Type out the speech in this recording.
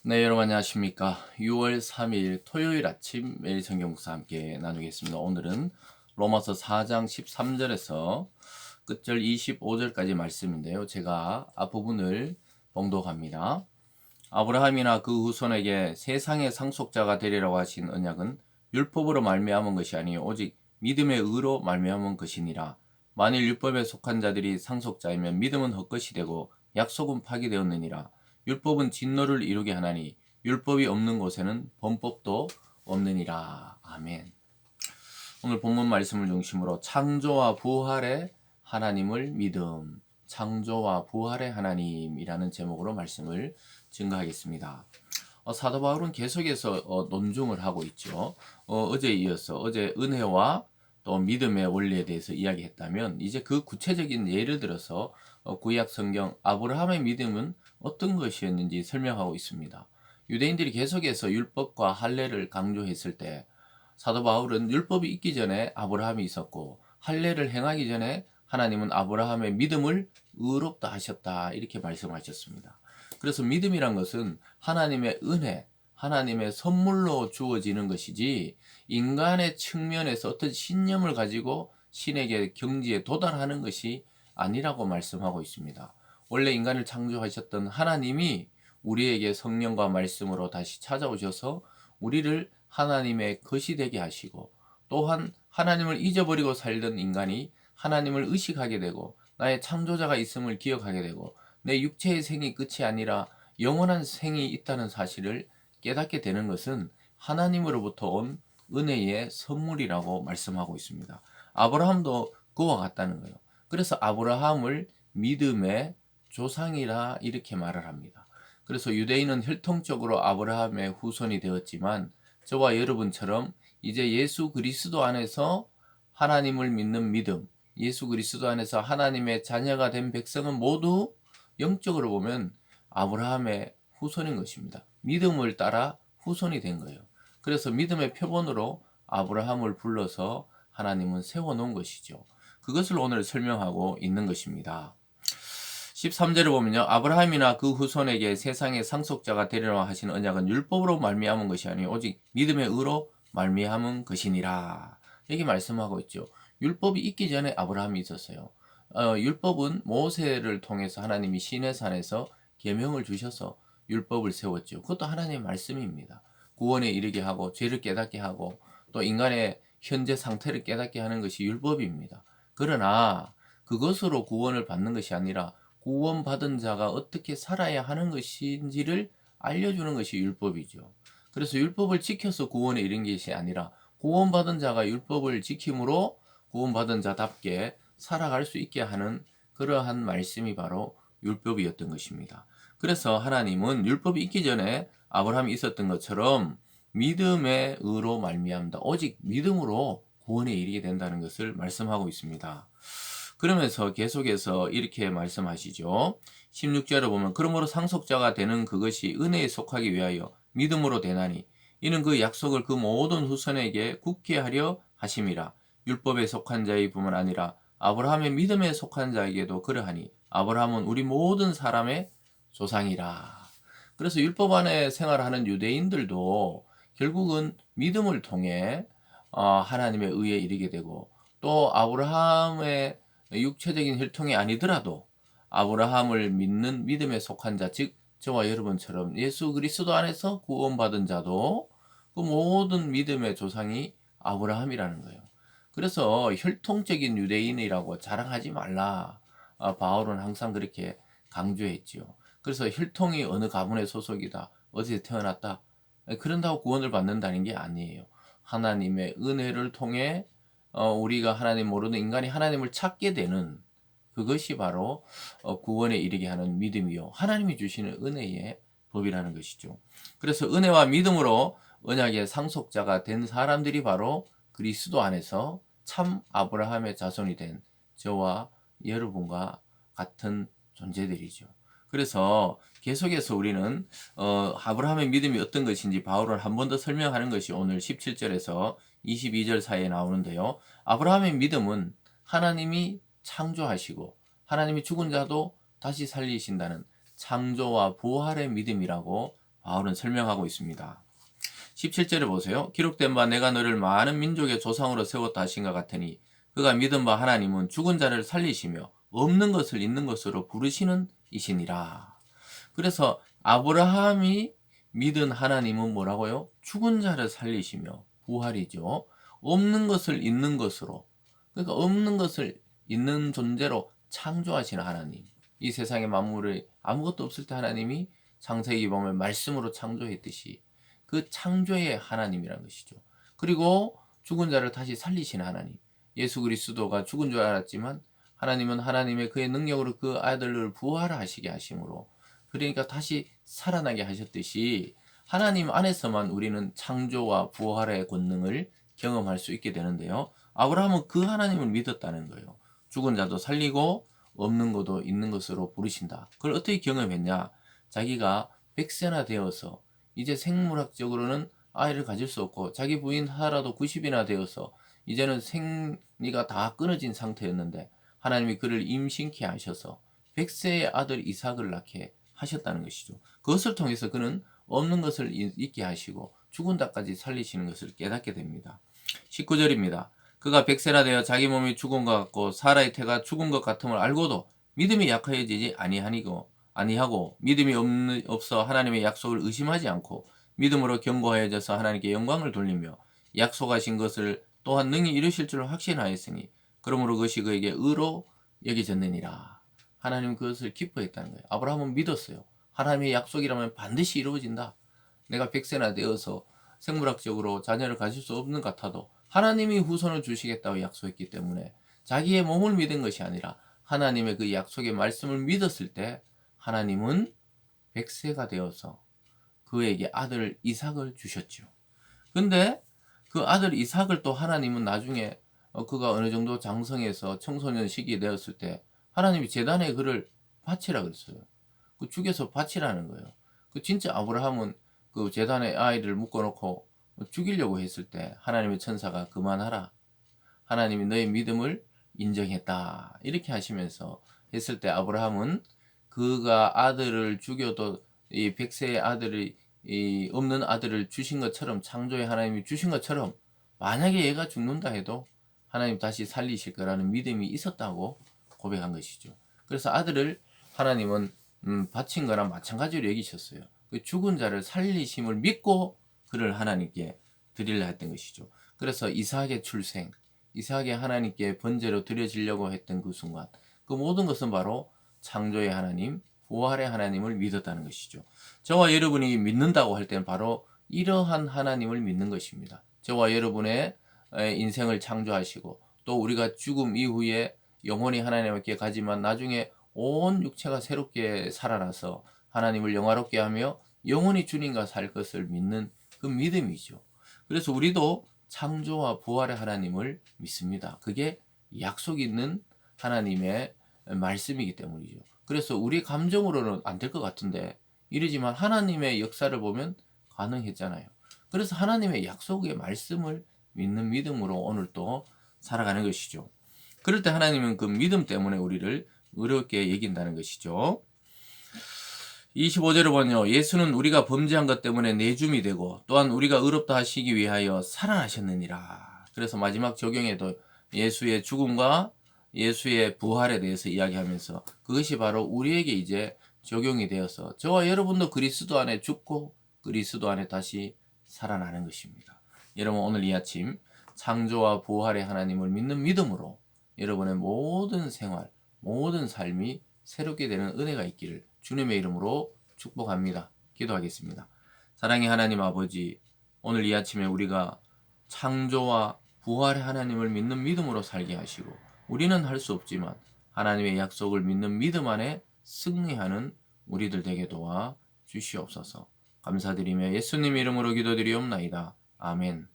네, 여러분 안녕하십니까. 6월 3일 토요일 아침 매일 성경 묵상 함께 나누겠습니다. 오늘은 로마서 4장 13절에서 끝절 25절까지 말씀인데요. 제가 앞부분을 봉독합니다. 아브라함이나 그 후손에게 세상의 상속자가 되리라고 하신 언약은 율법으로 말미암은 것이 아니요 오직 믿음의 의로 말미암은 것이니라. 만일 율법에 속한 자들이 상속자이면 믿음은 헛것이 되고 약속은 파기되었느니라. 율법은 진노를 이루게 하나니 율법이 없는 곳에는 범법도 없느니라. 아멘. 오늘 본문 말씀을 중심으로 창조와 부활의 하나님을 믿음, 창조와 부활의 하나님이라는 제목으로 말씀을 증거하겠습니다. 사도 바울은 계속해서 논증을 하고 있죠. 어제에 이어서 어제 은혜와 또 믿음의 원리에 대해서 이야기했다면 이제 그 구체적인 예를 들어서 구약 성경 아브라함의 믿음은 어떤 것이었는지 설명하고 있습니다. 유대인들이 계속해서 율법과 할례를 강조했을 때 사도 바울은 율법이 있기 전에 아브라함이 있었고 할례를 행하기 전에 하나님은 아브라함의 믿음을 의롭다 하셨다 이렇게 말씀하셨습니다. 그래서 믿음이란 것은 하나님의 은혜, 하나님의 선물로 주어지는 것이지 인간의 측면에서 어떤 신념을 가지고 신에게 경지에 도달하는 것이 아니라고 말씀하고 있습니다. 원래 인간을 창조하셨던 하나님이 우리에게 성령과 말씀으로 다시 찾아오셔서 우리를 하나님의 것이 되게 하시고 또한 하나님을 잊어버리고 살던 인간이 하나님을 의식하게 되고 나의 창조자가 있음을 기억하게 되고 내 육체의 생이 끝이 아니라 영원한 생이 있다는 사실을 깨닫게 되는 것은 하나님으로부터 온 은혜의 선물이라고 말씀하고 있습니다. 아브라함도 그와 같다는 거예요. 그래서 아브라함을 믿음의 조상이라 이렇게 말을 합니다. 그래서 유대인은 혈통적으로 아브라함의 후손이 되었지만 저와 여러분처럼 이제 예수 그리스도 안에서 하나님을 믿는 믿음, 예수 그리스도 안에서 하나님의 자녀가 된 백성은 모두 영적으로 보면 아브라함의 후손인 것입니다. 믿음을 따라 후손이 된 거예요. 그래서 믿음의 표본으로 아브라함을 불러서 하나님은 세워놓은 것이죠. 그것을 오늘 설명하고 있는 것입니다. 13절을 보면요. 아브라함이나 그 후손에게 세상의 상속자가 되리라 하신 언약은 율법으로 말미암은 것이 아니요 오직 믿음의 의로 말미암은 것이니라. 여기 말씀하고 있죠. 율법이 있기 전에 아브라함이 있었어요. 율법은 모세를 통해서 하나님이 시내산에서 계명을 주셔서 율법을 세웠죠. 그것도 하나님의 말씀입니다. 구원에 이르게 하고 죄를 깨닫게 하고 또 인간의 현재 상태를 깨닫게 하는 것이 율법입니다. 그러나 그것으로 구원을 받는 것이 아니라 구원받은 자가 어떻게 살아야 하는 것인지를 알려주는 것이 율법이죠. 그래서 율법을 지켜서 구원에 이른 것이 아니라 구원받은 자가 율법을 지킴으로 구원받은 자답게 살아갈 수 있게 하는 그러한 말씀이 바로 율법이었던 것입니다. 그래서 하나님은 율법이 있기 전에 아브라함이 있었던 것처럼 믿음의 의로 말미암다. 오직 믿음으로 구원에 이르게 된다는 것을 말씀하고 있습니다. 그러면서 계속해서 이렇게 말씀하시죠. 16절에 보면 그러므로 상속자가 되는 그것이 은혜에 속하기 위하여 믿음으로 되나니 이는 그 약속을 그 모든 후손에게 굳게 하려 하심이라. 율법에 속한 자의 뿐만 아니라 아브라함의 믿음에 속한 자에게도 그러하니 아브라함은 우리 모든 사람의 조상이라. 그래서 율법 안에 생활하는 유대인들도 결국은 믿음을 통해 하나님의 의에 이르게 되고 또 아브라함의 육체적인 혈통이 아니더라도 아브라함을 믿는 믿음에 속한 자, 즉 저와 여러분처럼 예수 그리스도 안에서 구원받은 자도 그 모든 믿음의 조상이 아브라함이라는 거예요. 그래서 혈통적인 유대인이라고 자랑하지 말라. 바울은 항상 그렇게 강조했지요. 그래서 혈통이 어느 가문의 소속이다, 어디서 태어났다, 그런다고 구원을 받는다는 게 아니에요. 하나님의 은혜를 통해 우리가 하나님 모르는 인간이 하나님을 찾게 되는 그것이 바로 구원에 이르게 하는 믿음이요 하나님이 주시는 은혜의 법이라는 것이죠. 그래서 은혜와 믿음으로 언약의 상속자가 된 사람들이 바로 그리스도 안에서 참 아브라함의 자손이 된 저와 여러분과 같은 존재들이죠. 그래서 계속해서 우리는 아브라함의 믿음이 어떤 것인지 바울은 한 번 더 설명하는 것이 오늘 17절에서 22절 사이에 나오는데요. 아브라함의 믿음은 하나님이 창조하시고 하나님이 죽은 자도 다시 살리신다는 창조와 부활의 믿음이라고 바울은 설명하고 있습니다. 17절에 보세요. 기록된 바 내가 너를 많은 민족의 조상으로 세웠다 하신 것 같으니 그가 믿은 바 하나님은 죽은 자를 살리시며 없는 것을 있는 것으로 부르시는 이시니라. 그래서 아브라함이 믿은 하나님은 뭐라고요? 죽은 자를 살리시며 부활이죠. 없는 것을 있는 것으로, 그러니까 없는 것을 있는 존재로 창조하시는 하나님. 이 세상의 만물을 아무것도 없을 때 하나님이 창세기 보면 말씀으로 창조했듯이 그 창조의 하나님이라는 것이죠. 그리고 죽은 자를 다시 살리시는 하나님. 예수 그리스도가 죽은 줄 알았지만 하나님은 하나님의 그의 능력으로 그 아들을 부활하시게 하심으로, 그러니까 다시 살아나게 하셨듯이 하나님 안에서만 우리는 창조와 부활의 권능을 경험할 수 있게 되는데요. 아브라함은 그 하나님을 믿었다는 거예요. 죽은 자도 살리고 없는 것도 있는 것으로 부르신다. 그걸 어떻게 경험했냐? 자기가 100세나 되어서 이제 생물학적으로는 아이를 가질 수 없고 자기 부인 하라도 90이나 되어서 이제는 생리가 다 끊어진 상태였는데 하나님이 그를 임신케 하셔서 100세의 아들 이삭을 낳게 하셨다는 것이죠. 그것을 통해서 그는 없는 것을 있게 하시고 죽은 자까지 살리시는 것을 깨닫게 됩니다. 19절입니다. 그가 100세나 되어 자기 몸이 죽은 것 같고 사라의 태가 죽은 것 같음을 알고도 믿음이 약해지지 아니하고 믿음이 없어 하나님의 약속을 의심하지 않고 믿음으로 견고하여져서 하나님께 영광을 돌리며 약속하신 것을 또한 능히 이루실 줄 확신하였으니 그러므로 그것이 그에게 의로 여겨졌느니라. 하나님은 그것을 기뻐했다는 거예요. 아브라함은 믿었어요. 하나님의 약속이라면 반드시 이루어진다. 내가 100세나 되어서 생물학적으로 자녀를 가질 수 없는 것 같아도 하나님이 후손을 주시겠다고 약속했기 때문에 자기의 몸을 믿은 것이 아니라 하나님의 그 약속의 말씀을 믿었을 때 하나님은 100세가 되어서 그에게 아들 이삭을 주셨죠. 근데 그 아들 이삭을 또 하나님은 나중에 그가 어느 정도 장성해서 청소년 시기에 되었을 때 하나님이 제단에 그를 바치라 그랬어요. 그 죽여서 바치라는 거예요. 그 진짜 아브라함은 그 제단에 아이를 묶어놓고 죽이려고 했을 때 하나님의 천사가 그만하라. 하나님이 너의 믿음을 인정했다. 이렇게 하시면서 했을 때 아브라함은 그가 아들을 죽여도 이 100세의 아들이 이 없는 아들을 주신 것처럼 창조의 하나님이 주신 것처럼 만약에 얘가 죽는다 해도 하나님 다시 살리실 거라는 믿음이 있었다고 고백한 것이죠. 그래서 아들을 하나님은 바친 거랑 마찬가지로 여기셨어요. 그 죽은 자를 살리심을 믿고 그를 하나님께 드리려 했던 것이죠. 그래서 이삭의 출생, 이삭이 하나님께 번제로 드려지려고 했던 그 순간, 그 모든 것은 바로 창조의 하나님, 부활의 하나님을 믿었다는 것이죠. 저와 여러분이 믿는다고 할 때는 바로 이러한 하나님을 믿는 것입니다. 저와 여러분의 인생을 창조하시고 또 우리가 죽음 이후에 영원히 하나님께 가지만 나중에 온 육체가 새롭게 살아나서 하나님을 영화롭게 하며 영원히 주님과 살 것을 믿는 그 믿음이죠. 그래서 우리도 창조와 부활의 하나님을 믿습니다. 그게 약속 있는 하나님의 말씀이기 때문이죠. 그래서 우리 감정으로는 안 될 것 같은데 이러지만 하나님의 역사를 보면 가능했잖아요. 그래서 하나님의 약속의 말씀을 믿는 믿음으로 오늘 또 살아가는 것이죠. 그럴 때 하나님은 그 믿음 때문에 우리를 의롭게 여긴다는 것이죠. 25절을 보면요. 예수는 우리가 범죄한 것 때문에 내줌이 되고 또한 우리가 의롭다 하시기 위하여 살아나셨느니라. 그래서 마지막 적용에도 예수의 죽음과 예수의 부활에 대해서 이야기하면서 그것이 바로 우리에게 이제 적용이 되어서 저와 여러분도 그리스도 안에 죽고 그리스도 안에 다시 살아나는 것입니다. 여러분 오늘 이 아침 창조와 부활의 하나님을 믿는 믿음으로 여러분의 모든 생활, 모든 삶이 새롭게 되는 은혜가 있기를 주님의 이름으로 축복합니다. 기도하겠습니다. 사랑의 하나님 아버지, 오늘 이 아침에 우리가 창조와 부활의 하나님을 믿는 믿음으로 살게 하시고 우리는 할 수 없지만 하나님의 약속을 믿는 믿음 안에 승리하는 우리들 되게 도와 주시옵소서. 감사드리며 예수님 이름으로 기도드리옵나이다. 아멘.